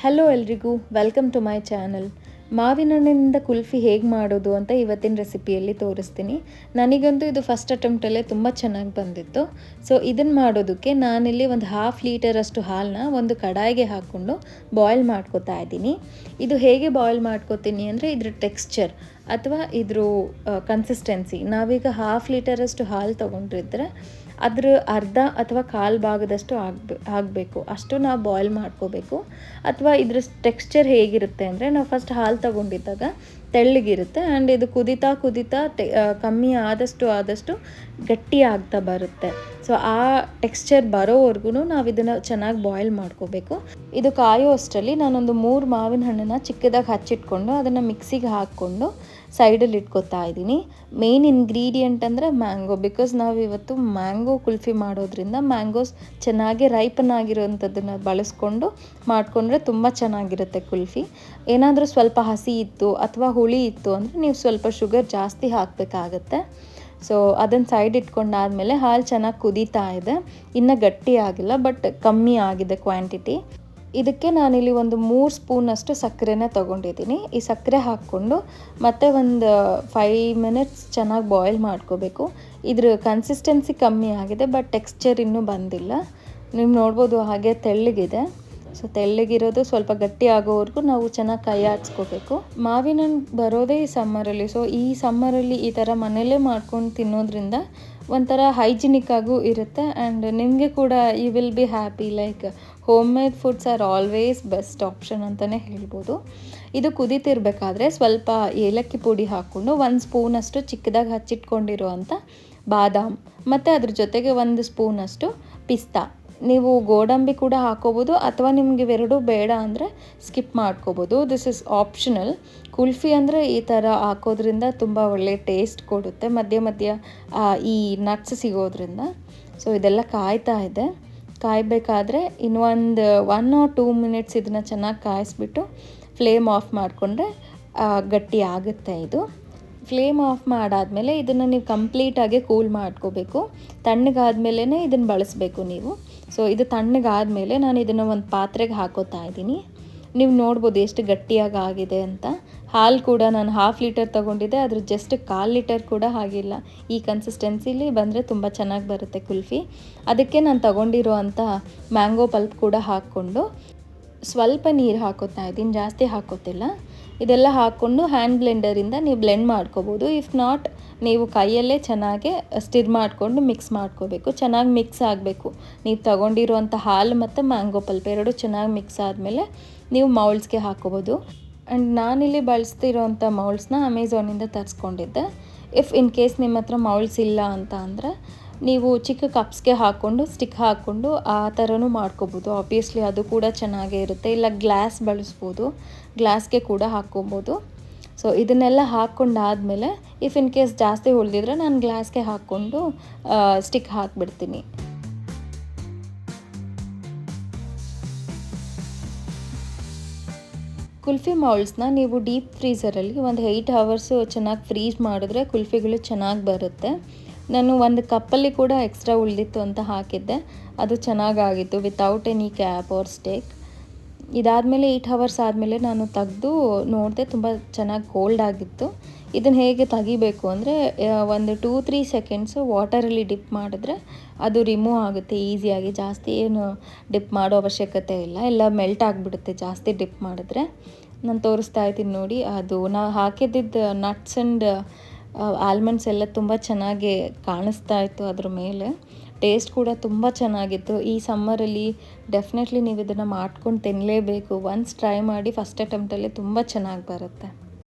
Hello ಎಲ್ರಿಗೂ, welcome to my channel. ಮಾವಿನ ಹಣ್ಣಿನಿಂದ ಕುಲ್ಫಿ ಹೇಗೆ ಮಾಡೋದು ಅಂತ ಇವತ್ತಿನ ರೆಸಿಪಿಯಲ್ಲಿ ತೋರಿಸ್ತೀನಿ. ನನಗಂತೂ ಇದು ಫಸ್ಟ್ ಅಟೆಂಪ್ಟಲ್ಲೇ ತುಂಬ ಚೆನ್ನಾಗಿ ಬಂದಿತ್ತು. ಸೊ ಇದನ್ನು ಮಾಡೋದಕ್ಕೆ ನಾನಿಲ್ಲಿ ಒಂದು 1/2 ಲೀಟರಷ್ಟು ಹಾಲನ್ನ ಒಂದು ಕಡಾಯಿಗೆ ಹಾಕ್ಕೊಂಡು ಬಾಯ್ಲ್ ಮಾಡ್ಕೊತಾ ಇದ್ದೀನಿ. ಇದು ಹೇಗೆ ಬಾಯ್ಲ್ ಮಾಡ್ಕೊತೀನಿ ಅಂದರೆ ಇದ್ರ ಟೆಕ್ಸ್ಚರ್ ಅಥವಾ ಇದ್ರ ಕನ್ಸಿಸ್ಟೆನ್ಸಿ, ನಾವೀಗ 1/2 ಲೀಟರಷ್ಟು ಹಾಲು ತೊಗೊಂಡಿದ್ರೆ ಅದ್ರ ಅರ್ಧ ಅಥವಾ ಕಾಲು ಭಾಗದಷ್ಟು ಆಗಬೇಕು, ಅಷ್ಟು ನಾವು ಬಾಯ್ಲ್ ಮಾಡ್ಕೋಬೇಕು. ಅಥವಾ ಇದ್ರ ಟೆಕ್ಸ್ಚರ್ ಹೇಗಿರುತ್ತೆ ಅಂದರೆ, ನಾವು ಫಸ್ಟ್ ಹಾಲು ತಗೊಂಡಿದ್ದಾಗ ತೆಳ್ಳಗಿರುತ್ತೆ ಆ್ಯಂಡ್ ಇದು ಕುದೀತಾ ಕಮ್ಮಿ ಆದಷ್ಟು ಗಟ್ಟಿ ಆಗ್ತಾ ಬರುತ್ತೆ. ಸೊ ಆ ಟೆಕ್ಸ್ಚರ್ ಬರೋವರೆಗೂ ನಾವು ಇದನ್ನು ಚೆನ್ನಾಗಿ ಬಾಯ್ಲ್ ಮಾಡ್ಕೋಬೇಕು. ಇದು ಕಾಯೋ ಅಷ್ಟರಲ್ಲಿ ನಾನೊಂದು 3 ಮಾವಿನ ಹಣ್ಣನ್ನು ಚಿಕ್ಕದಾಗಿ ಹಚ್ಚಿಟ್ಕೊಂಡು ಅದನ್ನು ಮಿಕ್ಸಿಗೆ ಹಾಕ್ಕೊಂಡು ಸೈಡಲ್ಲಿ ಇಟ್ಕೊತಾ ಇದ್ದೀನಿ. ಮೇನ್ ಇಂಗ್ರೀಡಿಯೆಂಟ್ ಅಂದರೆ ಮ್ಯಾಂಗೋ, ಬಿಕಾಸ್ ನಾವು ಇವತ್ತು ಮ್ಯಾಂಗೋ ಕುಲ್ಫಿ ಮಾಡೋದ್ರಿಂದ ಮ್ಯಾಂಗೋಸ್ ಚೆನ್ನಾಗಿ ರೈಪನ್ ಆಗಿರೋವಂಥದ್ದನ್ನು ಬಳಸ್ಕೊಂಡು ಮಾಡಿಕೊಂಡ್ರೆ ತುಂಬ ಚೆನ್ನಾಗಿರುತ್ತೆ ಕುಲ್ಫಿ. ಏನಾದರೂ ಸ್ವಲ್ಪ ಹಸಿ ಇತ್ತು ಅಥವಾ ಹುಳಿ ಇತ್ತು ಅಂದರೆ ನೀವು ಸ್ವಲ್ಪ ಶುಗರ್ ಜಾಸ್ತಿ ಹಾಕಬೇಕಾಗತ್ತೆ. ಸೊ ಅದನ್ನು ಸೈಡ್ ಇಟ್ಕೊಂಡಾದಮೇಲೆ ಹಾಲು ಚೆನ್ನಾಗಿ ಕುದೀತಾ ಇದೆ, ಇನ್ನೂ ಗಟ್ಟಿ ಆಗಿಲ್ಲ ಬಟ್ ಕಮ್ಮಿ ಆಗಿದೆ ಕ್ವಾಂಟಿಟಿ. ಇದಕ್ಕೆ ನಾನಿಲ್ಲಿ ಒಂದು 3 ಸ್ಪೂನಷ್ಟು ಸಕ್ಕರೆನ ತೊಗೊಂಡಿದ್ದೀನಿ. ಈ ಸಕ್ಕರೆ ಹಾಕ್ಕೊಂಡು ಮತ್ತೆ ಒಂದು 5 ಮಿನಿಟ್ಸ್ ಚೆನ್ನಾಗಿ ಬಾಯ್ಲ್ ಮಾಡ್ಕೋಬೇಕು. ಇದ್ರ ಕನ್ಸಿಸ್ಟೆನ್ಸಿ ಕಮ್ಮಿ ಆಗಿದೆ ಬಟ್ ಟೆಕ್ಸ್ಚರ್ ಇನ್ನೂ ಬಂದಿಲ್ಲ. ನೀವು ನೋಡ್ಬೋದು ಹಾಗೆ ತೆಳ್ಳಗಿದೆ. ಸೊ ತೆಳ್ಳಗಿರೋದು ಸ್ವಲ್ಪ ಗಟ್ಟಿ ಆಗೋವರೆಗೂ ನಾವು ಚೆನ್ನಾಗಿ ಕೈ ಆಡಿಸ್ಕೋಬೇಕು. ಮಾವಿನ ಹಣ್ಣು ಬರೋದೇ ಈ ಸಮ್ಮರಲ್ಲಿ. ಸೊ ಈ ಸಮ್ಮರಲ್ಲಿ ಈ ಥರ ಮನೆಯಲ್ಲೇ ಮಾಡ್ಕೊಂಡು ತಿನ್ನೋದ್ರಿಂದ ಒಂಥರ ಹೈಜಿನಿಕ್ ಆಗೂ ಇರುತ್ತೆ ಆ್ಯಂಡ್ ನಿಮಗೆ ಕೂಡ you will be happy. Like home made foods are always best option ಅಂತಲೇ ಹೇಳ್ಬೋದು. ಇದು ಕುದೀತಿರ್ಬೇಕಾದ್ರೆ ಸ್ವಲ್ಪ ಏಲಕ್ಕಿ ಪುಡಿ ಹಾಕ್ಕೊಂಡು 1 ಸ್ಪೂನಷ್ಟು ಚಿಕ್ಕದಾಗಿ ಹಚ್ಚಿಟ್ಕೊಂಡಿರುವಂಥ ಬಾದಾಮ್ ಮತ್ತು ಅದ್ರ ಜೊತೆಗೆ 1 ಸ್ಪೂನಷ್ಟು ಪಿಸ್ತಾ. ನೀವು ಗೋಡಂಬಿ ಕೂಡ ಹಾಕೋಬೋದು ಅಥವಾ ನಿಮಗೆ ಇವೆರಡೂ ಬೇಡ ಅಂದರೆ ಸ್ಕಿಪ್ ಮಾಡ್ಕೋಬೋದು. This is optional. ಕುಲ್ಫಿ ಅಂದರೆ ಈ ಥರ ಹಾಕೋದ್ರಿಂದ ತುಂಬ ಒಳ್ಳೆ ಟೇಸ್ಟ್ ಕೊಡುತ್ತೆ, ಮಧ್ಯ ಈ ನಟ್ಸ್ ಸಿಗೋದ್ರಿಂದ. ಸೊ ಇದೆಲ್ಲ ಕಾಯ್ತಾ ಇದೆ. ಕಾಯಬೇಕಾದ್ರೆ ಇನ್ನೊಂದು 1 or 2 ಮಿನಿಟ್ಸ್ ಇದನ್ನು ಚೆನ್ನಾಗಿ ಕಾಯಿಸ್ಬಿಟ್ಟು ಫ್ಲೇಮ್ ಆಫ್ ಮಾಡಿಕೊಂಡ್ರೆ ಗಟ್ಟಿ ಆಗುತ್ತೆ ಇದು. ಫ್ಲೇಮ್ ಆಫ್ ಮಾಡಾದಮೇಲೆ ಇದನ್ನು ನೀವು ಕಂಪ್ಲೀಟಾಗಿ ಕೂಲ್ ಮಾಡ್ಕೋಬೇಕು. ತಣ್ಣಗಾದ್ಮೇಲೆ ಇದನ್ನು ಬಳಸಬೇಕು ನೀವು. ಸೊ ಇದು ತಣ್ಣಗಾದಮೇಲೆ ನಾನು ಇದನ್ನು ಒಂದು ಪಾತ್ರೆಗೆ ಹಾಕೋತಾ ಇದ್ದೀನಿ. ನೀವು ನೋಡ್ಬೋದು ಎಷ್ಟು ಗಟ್ಟಿಯಾಗಿ ಆಗಿದೆ ಅಂತ. ಹಾಲು ಕೂಡ ನಾನು 1/2 ಲೀಟರ್ ತೊಗೊಂಡಿದ್ದೆ, ಅದ್ರ ಜಸ್ಟ್ 1/4 ಲೀಟರ್ ಕೂಡ ಆಗಿಲ್ಲ. ಈ ಕನ್ಸಿಸ್ಟೆನ್ಸಿಲಿ ಬಂದರೆ ತುಂಬ ಚೆನ್ನಾಗಿ ಬರುತ್ತೆ ಕುಲ್ಫಿ. ಅದಕ್ಕೆ ನಾನು ತೊಗೊಂಡಿರೋ ಅಂಥ ಮ್ಯಾಂಗೋ ಪಲ್ಪ್ ಕೂಡ ಹಾಕ್ಕೊಂಡು ಸ್ವಲ್ಪ ನೀರು ಹಾಕೋತಾ ಇದ್ದೀನಿ, ಜಾಸ್ತಿ ಹಾಕೋತಿಲ್ಲ. ಇದೆಲ್ಲ ಹಾಕ್ಕೊಂಡು ಹ್ಯಾಂಡ್ ಬ್ಲೆಂಡರಿಂದ ನೀವು ಬ್ಲೆಂಡ್ ಮಾಡ್ಕೋಬೋದು. ಇಫ್ ನಾಟ್ ನೀವು ಕೈಯಲ್ಲೇ ಚೆನ್ನಾಗಿ ಸ್ಟಿರ್ ಮಾಡಿಕೊಂಡು ಮಿಕ್ಸ್ ಮಾಡ್ಕೋಬೇಕು. ಚೆನ್ನಾಗಿ ಮಿಕ್ಸ್ ಆಗಬೇಕು. ನೀವು ತೊಗೊಂಡಿರುವಂಥ ಹಾಲು ಮತ್ತು ಮ್ಯಾಂಗೋ ಪಲ್ಪ್ ಎರಡೂ ಚೆನ್ನಾಗಿ ಮಿಕ್ಸ್ ಆದಮೇಲೆ ನೀವು ಮೌಲ್ಡ್ಸ್ಗೆ ಹಾಕೋಬೋದು. ಆ್ಯಂಡ್ ನಾನಿಲ್ಲಿ ಬಳಸ್ತಿರೋಂಥ ಮೌಲ್ಡ್ಸ್ನ ಅಮೆಝಾನಿಂದ ತರಿಸ್ಕೊಂಡಿದ್ದೆ. ಇಫ್ ಇನ್ ಕೇಸ್ ನಿಮ್ಮ ಹತ್ರ ಮೌಲ್ಡ್ಸ್ ಇಲ್ಲ ಅಂತ ಅಂದರೆ ನೀವು ಚಿಕ್ಕ ಕಪ್ಸ್ಗೆ ಹಾಕ್ಕೊಂಡು ಸ್ಟಿಕ್ ಹಾಕ್ಕೊಂಡು ಆ ಥರನೂ ಮಾಡ್ಕೋಬೋದು. ಆಬ್ವಿಯಸ್ಲಿ ಅದು ಕೂಡ ಚೆನ್ನಾಗೇ ಇರುತ್ತೆ. ಇಲ್ಲ ಗ್ಲಾಸ್ ಬಳಸ್ಬೋದು, ಗ್ಲಾಸ್ಗೆ ಕೂಡ ಹಾಕ್ಕೋಬೋದು. ಸೊ ಇದನ್ನೆಲ್ಲ ಹಾಕ್ಕೊಂಡಾದಮೇಲೆ ಇಫ್ ಇನ್ ಕೇಸ್ ಜಾಸ್ತಿ ಉಳಿದಿದ್ರೆ ನಾನು ಗ್ಲಾಸ್ಗೆ ಹಾಕ್ಕೊಂಡು ಸ್ಟಿಕ್ ಹಾಕಿಬಿಡ್ತೀನಿ. ಕುಲ್ಫಿ ಮೌಲ್ಡ್ಸ್ನ ನೀವು ಡೀಪ್ ಫ್ರೀಝರಲ್ಲಿ ಒಂದು 8 ಅವರ್ಸು ಚೆನ್ನಾಗಿ ಫ್ರೀಸ್ ಮಾಡಿದ್ರೆ ಕುಲ್ಫಿಗಳು ಚೆನ್ನಾಗಿ ಬರುತ್ತೆ. ನಾನು ಒಂದು ಕಪ್ಪಲ್ಲಿ ಕೂಡ ಎಕ್ಸ್ಟ್ರಾ ಉಳಿದಿತ್ತು ಅಂತ ಹಾಕಿದ್ದೆ, ಅದು ಚೆನ್ನಾಗಾಗಿತ್ತು without any cap or stake. ಇದಾದಮೇಲೆ 8 ಅವರ್ಸ್ ಆದಮೇಲೆ ನಾನು ತೆಗೆದು ನೋಡಿದೆ, ತುಂಬ ಚೆನ್ನಾಗಿ ಹೋಲ್ಡ್ ಆಗಿತ್ತು. ಇದನ್ನು ಹೇಗೆ ತೆಗಿಬೇಕು ಅಂದರೆ ಒಂದು 2-3 ಸೆಕೆಂಡ್ಸು ವಾಟರಲ್ಲಿ ಡಿಪ್ ಮಾಡಿದ್ರೆ ಅದು ರಿಮೂವ್ ಆಗುತ್ತೆ ಈಸಿಯಾಗಿ. ಜಾಸ್ತಿ ಏನು ಡಿಪ್ ಮಾಡೋ ಅವಶ್ಯಕತೆ ಇಲ್ಲ, ಎಲ್ಲ ಮೆಲ್ಟ್ ಆಗಿಬಿಡುತ್ತೆ ಜಾಸ್ತಿ ಡಿಪ್ ಮಾಡಿದ್ರೆ. ನಾನು ತೋರಿಸ್ತಾ ಇದ್ದೀನಿ ನೋಡಿ, ಅದು ನಾವು ಹಾಕಿದ್ದಿದ್ದು ನಟ್ಸ್ ಆ್ಯಂಡ್ ಆಲ್ಮಂಡ್ಸ್ ಎಲ್ಲ ತುಂಬ ಚೆನ್ನಾಗಿ ಕಾಣಿಸ್ತಾ ಇತ್ತು ಅದ್ರ ಮೇಲೆ. ಟೇಸ್ಟ್ ಕೂಡ ತುಂಬ ಚೆನ್ನಾಗಿತ್ತು. ಈ ಸಮ್ಮರಲ್ಲಿ ಡೆಫಿನೆಟ್ಲಿ ನೀವು ಇದನ್ನು ಮಾಡ್ಕೊಂಡು ತಿನ್ನಲೇಬೇಕು. ಒನ್ಸ್ ಟ್ರೈ ಮಾಡಿ, ಫಸ್ಟ್ ಅಟೆಂಪ್ಟಲ್ಲಿ ತುಂಬ ಚೆನ್ನಾಗಿ ಬರುತ್ತೆ.